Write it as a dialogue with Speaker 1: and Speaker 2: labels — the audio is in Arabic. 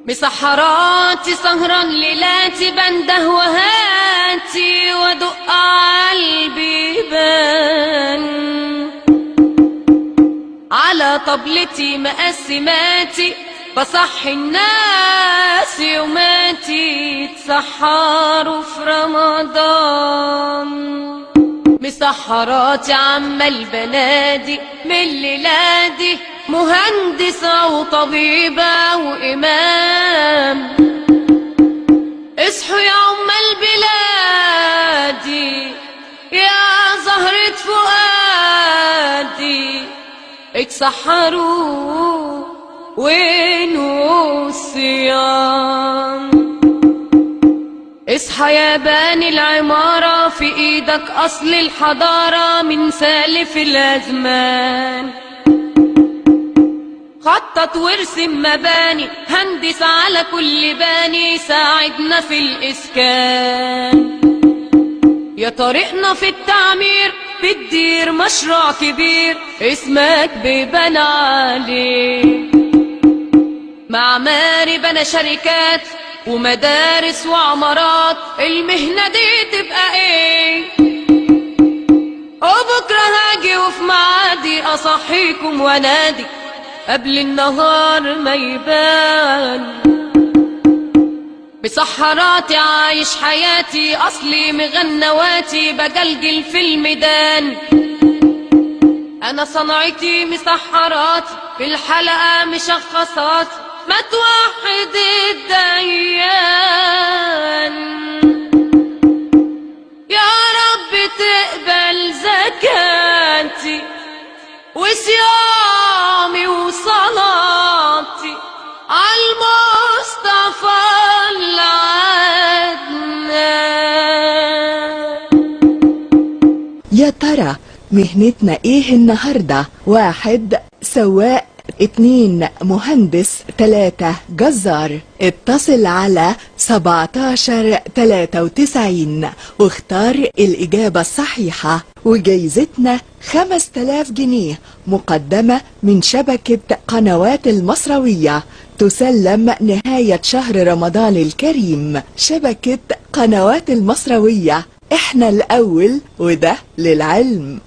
Speaker 1: مسحراتي سهرا ليلاتي بنده وهاتي ودق عالبيبان على طبلتي مقسماتي بصحي الناس يوماتي يتسحروا في رمضان. مسحراتي عمال بنادي من ليلادي مهندسة وطبيبة وإمام، اصحوا يا عمال بلادي يا زهرة فؤادي اتسحروا وينو الصيام. اصحى يا باني العمارة في ايدك اصل الحضارة من سالف الازمان، خطط وارسم مباني هندس على كل باني ساعدنا في الاسكان. يا طريقنا في التعمير بتدير مشروع كبير اسمك بيبان عليه، معماري بنى شركات ومدارس وعمارات، المهنة دي تبقى ايه؟ وبكرة هاجي وفي معادي اصحيكم وانادي قبل النهار ما يبان. مسحراتي عايش حياتي اصلي مغنواتي بجلجل في الميدان، انا صنعتي مسحراتي في الحلقة مشخصات ما توحد الديان. يا رب تقبل زكاتي وصيامي وصلاتي عالمصطفى العدنان.
Speaker 2: يا ترى مهنتنا ايه النهاردة؟ 1 سواق، 2 مهندس، 3 جزار. اتصل على 1793 واختار الإجابة الصحيحة، وجايزتنا 5000 جنيه مقدمة من شبكة قنوات المصروية، تسلم نهاية شهر رمضان الكريم. شبكة قنوات المصروية، احنا الأول وده للعلم.